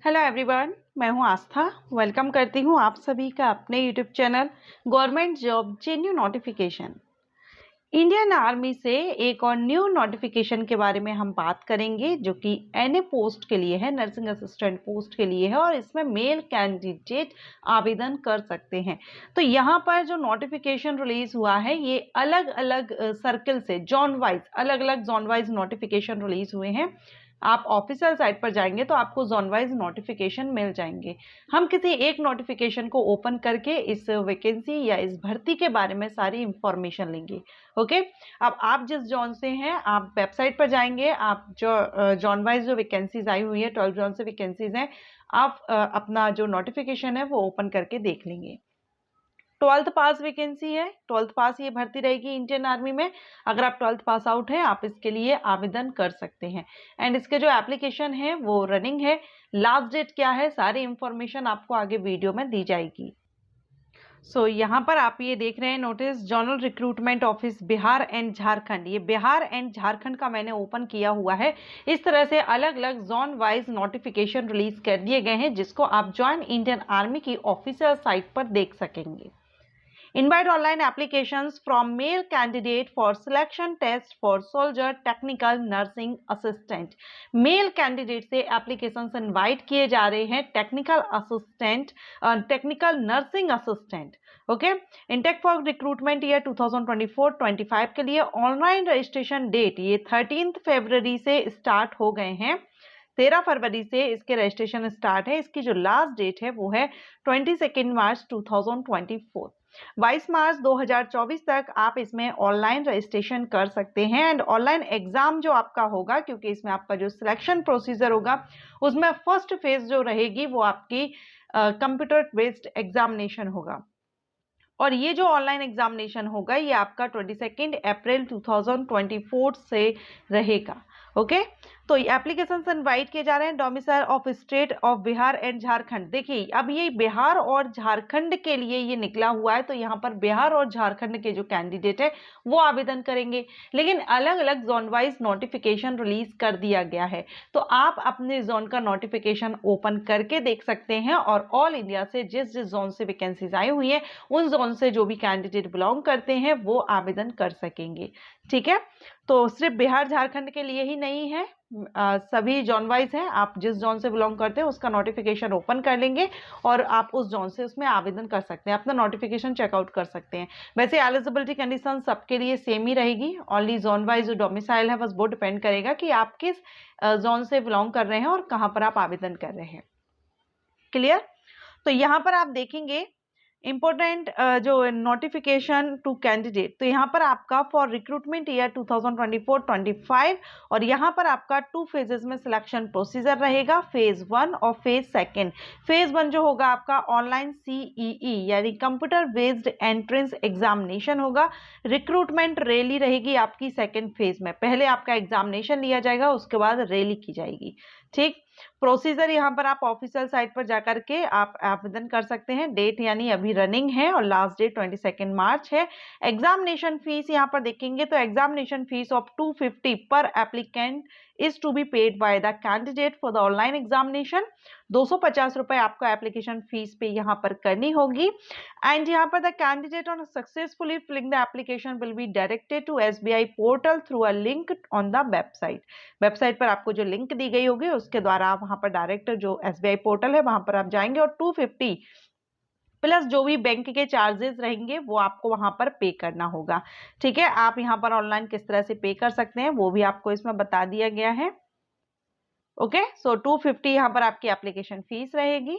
Hello everyone, मैं हूं आस्था। Welcome करती हूं आप सभी का अपने YouTube channel government job जेन्यू notification. Indian army से एक और न्यू नोटिफिकेशन के बारे में हम बात करेंगे, जो कि एनए पोस्ट के लिए है, नर्सिंग असिस्टेंट पोस्ट के लिए है, और इसमें मेल कैंडिडेट आवेदन कर सकते हैं। तो यहाँ पर जो नोटिफिकेशन रिलीज हुआ है, ये अलग अलग सर्कल से जोन वाइज, अलग अलग जोन वाइज नोटिफिकेशन रिलीज हुए हैं। आप ऑफिशियल साइट पर जाएंगे तो आपको जोन वाइज नोटिफिकेशन मिल जाएंगे। हम किसी एक नोटिफिकेशन को ओपन करके इस वैकेंसी या इस भर्ती के बारे में सारी इंफॉर्मेशन लेंगे। ओके, अब आप जिस जोन से हैं, आप वेबसाइट पर जाएंगे, आप जो जोन वाइज जो वैकेंसीज आई हुई है, 12 जोन से वैकेंसीज हैं, आप अपना जो नोटिफिकेशन है वो ओपन करके देख लेंगे। 12th पास वैकेंसी है, 12th पास ये भर्ती रहेगी इंडियन आर्मी में। अगर आप 12th पास आउट हैं, आप इसके लिए आवेदन कर सकते हैं। एंड इसके जो एप्लीकेशन है वो रनिंग है। लास्ट डेट क्या है, सारी इंफॉर्मेशन आपको आगे वीडियो में दी जाएगी। यहाँ पर आप ये देख रहे हैं notice, zonal recruitment office Bihar and Jharkhand. ये बिहार एंड झारखंड का मैंने ओपन किया हुआ है। इस तरह से अलग अलग जोन वाइज नोटिफिकेशन रिलीज कर दिए गए हैं, जिसको आप ज्वाइन इंडियन आर्मी की ऑफिशियल साइट पर देख सकेंगे। Invite online applications from male candidate for selection test for soldier technical nursing assistant। Male candidate से एप्लीकेशंस इनवाइट किए जा रहे हैं technical assistant, technical nursing assistant. Okay, intake for recruitment year 2024-25 के लिए ऑनलाइन रजिस्ट्रेशन डेट ये 13 फरवरी से start हो गए हैं। 13 फरवरी से इसके रजिस्ट्रेशन स्टार्ट है। इसकी जो लास्ट डेट है वो है 22 मार्च 2024। 22 मार्च 2024 तक आप इसमें ऑनलाइन रजिस्ट्रेशन कर सकते हैं। एंड ऑनलाइन एग्जाम जो आपका होगा, क्योंकि इसमें आपका जो सिलेक्शन प्रोसीजर होगा उसमें फर्स्ट फेज जो रहेगी वो आपकी कंप्यूटर बेस्ड एग्जामिनेशन होगा। और ये जो ऑनलाइन एग्जामिनेशन होगा ये आपका 22 अप्रैल 2024 से रहेगा। ओके, तो एप्लीकेशन इनवाइट किए जा रहे हैं domicile of state of Bihar and Jharkhand. देखिए, अब ये बिहार और झारखंड के लिए ये निकला हुआ है, तो यहाँ पर बिहार और झारखंड के जो कैंडिडेट है वो आवेदन करेंगे। लेकिन अलग अलग जोन वाइज नोटिफिकेशन रिलीज कर दिया गया है, तो आप अपने जोन का नोटिफिकेशन ओपन करके देख सकते हैं, और ऑल इंडिया से जिस जिस जोन से वैकेंसीज आई हुई है उन जोन से जो भी कैंडिडेट बिलोंग करते हैं वो आवेदन कर सकेंगे। ठीक है, तो सिर्फ बिहार झारखंड के लिए ही नहीं है, सभी जोन वाइज हैं। आप जिस जोन से बिलोंग करते हैं उसका नोटिफिकेशन ओपन कर लेंगे और आप उस जोन से उसमें आवेदन कर सकते हैं, अपना नोटिफिकेशन चेकआउट कर सकते हैं। वैसे एलिजिबिलिटी कंडीशन सबके लिए सेम ही रहेगी, ओनली जोन वाइज जो डोमिसाइल है बस वो डिपेंड करेगा कि आप किस जोन से बिलोंग कर रहे हैं और कहां पर आप आवेदन कर रहे हैं। क्लियर? तो यहां पर आप देखेंगे इंपॉर्टेंट जो नोटिफिकेशन टू कैंडिडेट, तो यहाँ पर आपका फॉर रिक्रूटमेंट ईयर 2024-25, और यहाँ पर आपका 2 फेजेस में सिलेक्शन प्रोसीजर रहेगा, फेज 1 और फेज 2। फेज 1 जो होगा आपका ऑनलाइन CEE यानी कंप्यूटर बेस्ड एंट्रेंस एग्जामिनेशन होगा। रिक्रूटमेंट रैली रहेगी आपकी सेकेंड फेज में। पहले आपका एग्जामिनेशन लिया जाएगा, उसके बाद रैली की जाएगी। ठीक, प्रोसीजर यहाँ पर आप ऑफिशियल साइट पर जाकर के आप आवेदन कर सकते हैं। डेट यानी अभी रनिंग है और लास्ट डेट 22 मार्च है। एग्जामिनेशन फीस यहाँ पर देखेंगे तो एग्जामिनेशन फीस ऑफ 250 पर applicant is to be paid by the candidate for the online examination. 250 रुपए आपको एप्लीकेशन फीस पे यहाँ पर करनी होगी। एंड यहाँ पर the candidate on successfully filling the application will be directed to SBI portal through a link on the website. Website पर आपको जो लिंक दी गई होगी उसके द्वारा आप वहां पर डायरेक्ट जो SBI पोर्टल है वहां पर आप जाएंगे, और 250 प्लस जो भी बैंक के चार्जेस रहेंगे वो आपको वहां पर पे करना होगा। ठीक है, आप यहाँ पर ऑनलाइन किस तरह से पे कर सकते हैं वो भी आपको इसमें बता दिया गया है। ओके, सो 250 यहाँ पर आपकी एप्लीकेशन फीस रहेगी।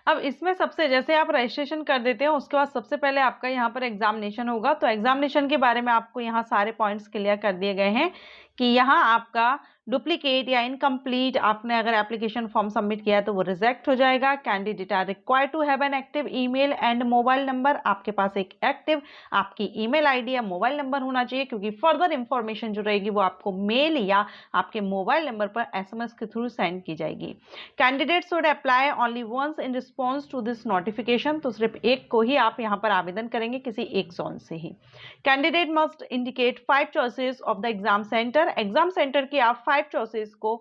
अब इसमें सबसे, जैसे आप रजिस्ट्रेशन कर देते हैं उसके बाद सबसे पहले आपका यहाँ पर एग्जामिनेशन होगा। तो एग्जामिनेशन के बारे में आपको यहाँ सारे पॉइंट्स क्लियर कर दिए गए हैं कि यहाँ आपका डुप्लीकेट या इनकम्प्लीट आपने अगर एप्लीकेशन फॉर्म सबमिट किया है तो वो रिजेक्ट हो जाएगा। Candidate are required to have an active email and mobile number. आपके पास एक एक्टिव आपकी ईमेल आईडी या मोबाइल नंबर होना चाहिए, क्योंकि फर्दर इंफॉर्मेशन जो रहेगी वो आपको मेल या आपके मोबाइल नंबर पर SMS के थ्रू सेंड की जाएगी। Candidate should apply only once in response to this notification. तो सिर्फ एक को ही आप यहाँ पर आवेदन करेंगे, किसी एक जोन से ही। Candidate must indicate 5 choices of the exam centre. Centre. Exam centre की आप 5 चॉइसेस को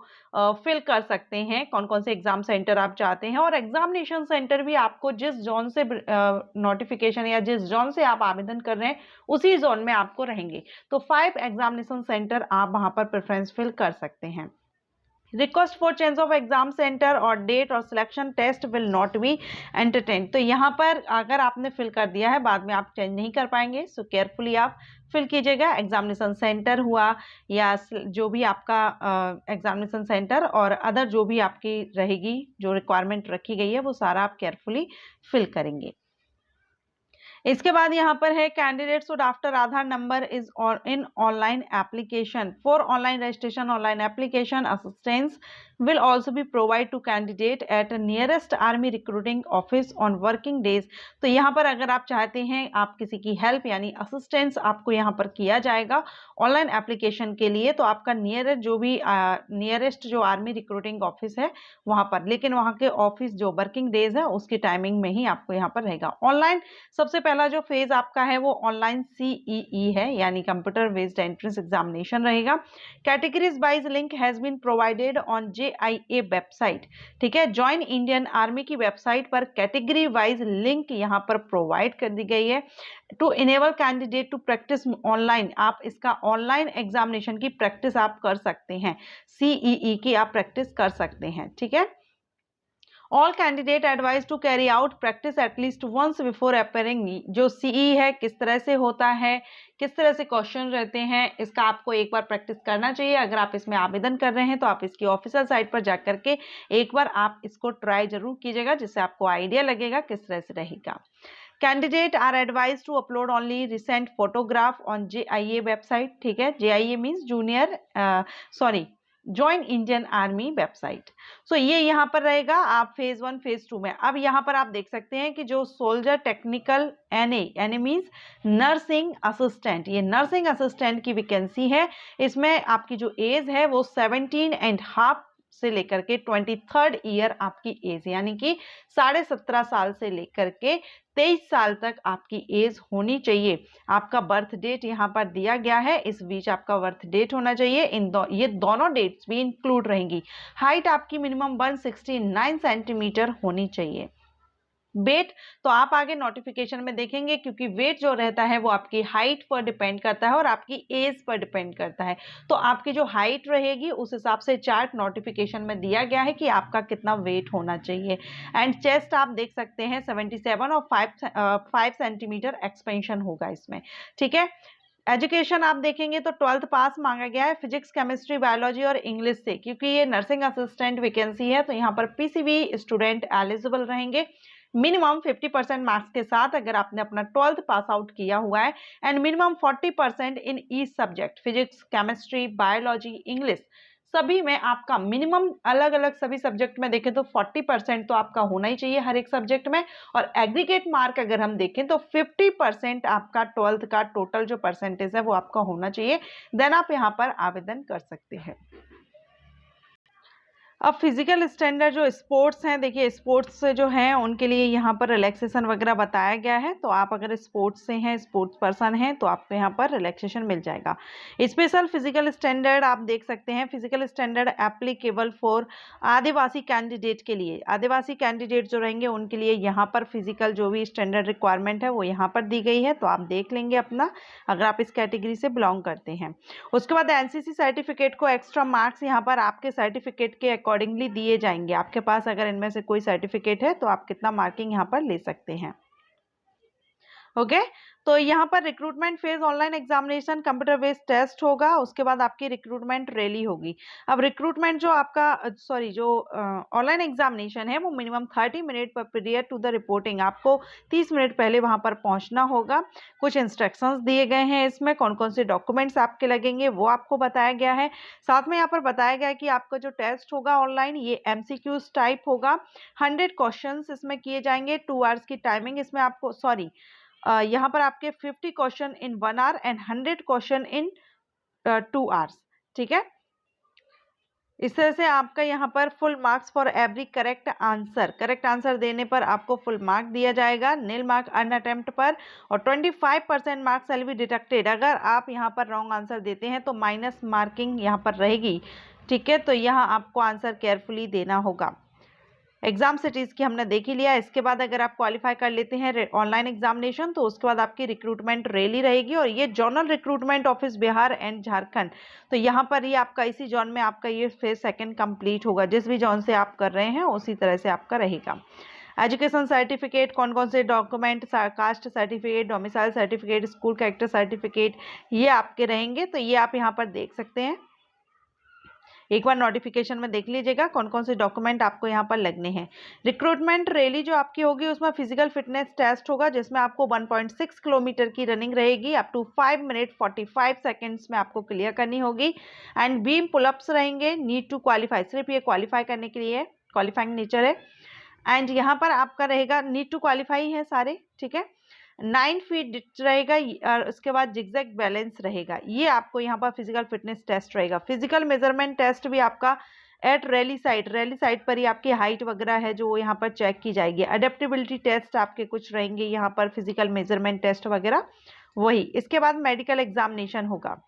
फिल कर सकते हैं, कौन कौन से एग्जाम सेंटर आप चाहते हैं, और एग्जामिनेशन सेंटर भी आपको जिस जोन से नोटिफिकेशन या जिस जोन से आप आवेदन कर रहे हैं उसी जोन में आपको रहेंगे। तो 5 एग्जामिनेशन सेंटर आप वहां पर प्रेफरेंस फिल कर सकते हैं। Request for change of exam centre और डेट और selection test will not be entertain. तो यहाँ पर अगर आपने फिल कर दिया है, बाद में आप चेंज नहीं कर पाएंगे, सो केयरफुली आप फिल कीजिएगा। एग्जामिनेशन सेंटर हुआ या जो भी आपका एग्जामिनेशन सेंटर और अदर जो भी आपकी रहेगी, जो रिक्वायरमेंट रखी गई है, वो सारा आप केयरफुली फिल करेंगे। इसके बाद यहाँ पर है candidate should after Aadhaar number is in online application for online registration online application assistance will also be provide to candidate at nearest army recruiting office on working days। तो यहाँ पर अगर आप चाहते हैं आप किसी की हेल्प यानी असिस्टेंस आपको यहाँ पर किया जाएगा ऑनलाइन एप्लीकेशन के लिए, तो आपका नियरेस्ट जो आर्मी रिक्रूटिंग ऑफिस है वहां पर, लेकिन वहां के ऑफिस जो वर्किंग डेज है उसकी टाइमिंग में ही आपको यहाँ पर रहेगा। ऑनलाइन सबसे पहला जो फेज आपका है वो ऑनलाइन CEE है, यानी कंप्यूटर बेस्ड एंट्रेंस एग्जामिनेशन रहेगा। Categories wise link has been provided on JIA website. ठीक है, ज्वाइन इंडियन आर्मी की वेबसाइट पर कैटेगरी वाइज लिंक यहाँ पर प्रोवाइड कर दी गई है। To enable candidate to practice online, आप इसका ऑनलाइन एग्जामिनेशन की प्रैक्टिस आप कर सकते हैं, CEE की आप प्रैक्टिस कर सकते हैं। ठीक है, all candidate advise to carry out practice at least once before appearing. जो CE है किस तरह से होता है, किस तरह से क्वेश्चन रहते हैं, इसका आपको एक बार प्रैक्टिस करना चाहिए। अगर आप इसमें आवेदन कर रहे हैं तो आप इसकी ऑफिशियल साइट पर जाकर के एक बार आप इसको ट्राई जरूर कीजिएगा, जिससे आपको आइडिया लगेगा किस तरह से रहेगा। Candidate are advise to upload only recent photograph on JIA website. ठीक है, JIA means join Indian Army website. So ये यहाँ पर रहेगा आप फेज 1 फेज 2 में। अब यहाँ पर आप देख सकते हैं कि जो soldier technical NA means nursing assistant, ये नर्सिंग असिस्टेंट की वैकेंसी है। इसमें आपकी जो एज है वो 17.5 से लेकर के 23rd ईयर आपकी एज, यानी कि 17.5 साल से लेकर के 23 साल तक आपकी एज होनी चाहिए। आपका बर्थ डेट यहाँ पर दिया गया है, इस बीच आपका बर्थ डेट होना चाहिए। ये दोनों डेट्स भी इंक्लूड रहेंगी। हाइट आपकी मिनिमम 169 सेंटीमीटर होनी चाहिए। वेट तो आप आगे नोटिफिकेशन में देखेंगे, क्योंकि वेट जो रहता है वो आपकी हाइट पर डिपेंड करता है और आपकी एज पर डिपेंड करता है। तो आपकी जो हाइट रहेगी उस हिसाब से चार्ट नोटिफिकेशन में दिया गया है कि आपका कितना वेट होना चाहिए। एंड चेस्ट आप देख सकते हैं 77 और 5 सेंटीमीटर एक्सपेंशन होगा इसमें। ठीक है, एजुकेशन आप देखेंगे तो 12th पास मांगा गया है फिजिक्स केमिस्ट्री बायोलॉजी और इंग्लिश से, क्योंकि ये नर्सिंग असिस्टेंट वैकेंसी है तो यहाँ पर PCB स्टूडेंट एलिजिबल रहेंगे। मिनिमम 50% मार्क्स के साथ अगर आपने अपना 12th पास आउट किया हुआ है, and minimum 40% in each subject, physics chemistry biology English सभी में आपका मिनिमम अलग अलग सभी सब्जेक्ट में देखें तो 40% तो आपका होना ही चाहिए हर एक सब्जेक्ट में। और एग्रीगेट मार्क अगर हम देखें तो 50% आपका 12th का टोटल जो परसेंटेज है वो आपका होना चाहिए, देन आप यहाँ पर आवेदन कर सकते हैं। अब फिजिकल स्टैंडर्ड जो स्पोर्ट्स हैं, देखिए स्पोर्ट्स जो हैं उनके लिए यहाँ पर रिलैक्सेशन वगैरह बताया गया है। तो आप अगर स्पोर्ट्स से हैं, स्पोर्ट्स पर्सन हैं, तो आपको यहाँ पर रिलैक्सेशन मिल जाएगा। स्पेशल फिजिकल स्टैंडर्ड आप देख सकते हैं, physical standard applicable for Adivasi candidate के लिए। आदिवासी कैंडिडेट जो रहेंगे उनके लिए यहाँ पर फिजिकल जो भी स्टैंडर्ड रिक्वायरमेंट है वो यहाँ पर दी गई है, तो आप देख लेंगे अपना, अगर आप इस कैटेगरी से बिलोंग करते हैं। उसके बाद NCC सर्टिफिकेट को एक्स्ट्रा मार्क्स यहाँ पर आपके सर्टिफिकेट के अकॉर्डिंगली दिए जाएंगे। आपके पास अगर इनमें से कोई सर्टिफिकेट है तो आप कितना मार्किंग यहाँ पर ले सकते हैं। ओके, तो यहाँ पर recruitment phase online examination computer based test होगा, उसके बाद आपकी रिक्रूटमेंट रैली होगी। अब रिक्रूटमेंट जो आपका जो ऑनलाइन एग्जामिनेशन है वो मिनिमम 30 मिनट पर पीरियड टू द रिपोर्टिंग, आपको 30 मिनट पहले वहां पर पहुंचना होगा। कुछ इंस्ट्रक्शंस दिए गए हैं, इसमें कौन कौन से डॉक्यूमेंट्स आपके लगेंगे वो आपको बताया गया है। साथ में यहाँ पर बताया गया है कि आपका जो टेस्ट होगा ऑनलाइन ये MCQs टाइप होगा। 100 क्वेश्चन इसमें किए जाएंगे, 2 आवर्स की टाइमिंग इसमें आपको, यहाँ पर आपके 50 question in 1 our and 100 question in 2 hours. ठीक है, इस तरह से आपका यहाँ पर full marks for every correct answer देने पर आपको फुल मार्क दिया जाएगा, नील मार्क अन अटेम्प्ट पर, और 25% मार्क्स विल बी डिडक्टेड। अगर आप यहाँ पर रॉन्ग आंसर देते हैं तो माइनस मार्किंग यहाँ पर रहेगी। ठीक है, तो यहाँ आपको आंसर केयरफुली देना होगा। एग्जाम सिटीज की हमने देख ही लिया। इसके बाद अगर आप क्वालिफाई कर लेते हैं ऑनलाइन एग्जामिनेशन, तो उसके बाद आपकी रिक्रूटमेंट रैली रहेगी, और ये zonal recruitment office Bihar and Jharkhand. तो यहाँ पर ही आपका इसी जोन में आपका ये फेज सेकंड कंप्लीट होगा। जिस भी जोन से आप कर रहे हैं उसी तरह से आपका रहेगा। एजुकेशन सर्टिफिकेट, कौन कौन से document, caste certificate, domicile certificate, school character certificate, ये आपके रहेंगे। तो ये आप यहाँ पर देख सकते हैं, एक बार नोटिफिकेशन में देख लीजिएगा कौन कौन से डॉक्यूमेंट आपको यहाँ पर लगने हैं। रिक्रूटमेंट रैली जो आपकी होगी उसमें फिजिकल फिटनेस टेस्ट होगा, जिसमें आपको 1.6 किलोमीटर की रनिंग रहेगी, अप टू 5 मिनट 45 सेकेंड्स में आपको क्लियर करनी होगी। एंड बीम पुलअप्स रहेंगे, नीड टू क्वालिफाई, सिर्फ ये क्वालिफाई करने के लिए क्वालिफाइंग नेचर है। एंड यहाँ पर आपका रहेगा नीड टू क्वालिफाई है सारे। ठीक है, 9 फीट रहेगा, और उसके बाद जिगजैग बैलेंस रहेगा। ये आपको यहाँ पर फिजिकल फिटनेस टेस्ट रहेगा। फिजिकल मेजरमेंट टेस्ट भी आपका एट रैली साइट पर ही आपकी हाइट वगैरह है जो यहाँ पर चेक की जाएगी। अडेप्टेबिलिटी टेस्ट आपके कुछ रहेंगे यहाँ पर, फिजिकल मेजरमेंट टेस्ट वगैरह वही। इसके बाद मेडिकल एग्जामिनेशन होगा।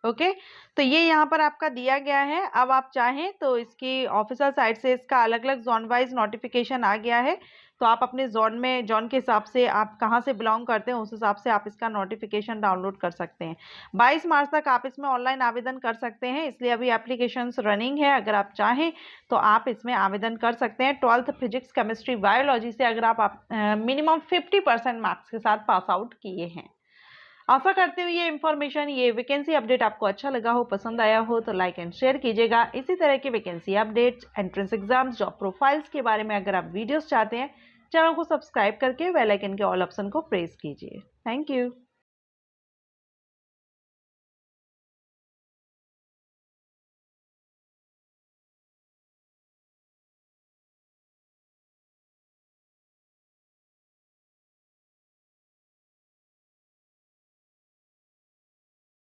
ओके, तो ये यहाँ पर आपका दिया गया है। अब आप चाहें तो इसकी ऑफिशियल साइट से इसका अलग अलग जोन वाइज नोटिफिकेशन आ गया है, तो आप अपने जोन के हिसाब से, आप कहाँ से बिलोंग करते हैं उस हिसाब से आप इसका नोटिफिकेशन डाउनलोड कर सकते हैं। 22 मार्च तक आप इसमें ऑनलाइन आवेदन कर सकते हैं, इसलिए अभी एप्लीकेशंस रनिंग है। अगर आप चाहें तो आप इसमें आवेदन कर सकते हैं। 12th फिजिक्स, केमिस्ट्री, बायोलॉजी से अगर आप मिनिमम 50% मार्क्स के साथ पास आउट किए हैं। आशा करते हुए ये इन्फॉर्मेशन, ये वैकेंसी अपडेट आपको अच्छा लगा हो, पसंद आया हो तो लाइक एंड शेयर कीजिएगा। इसी तरह की vacancy updates, entrance exams, job profiles के बारे में अगर आप वीडियोस चाहते हैं, चैनल को सब्सक्राइब करके बेल आइकन के ऑल ऑप्शन को प्रेस कीजिए। Thank you.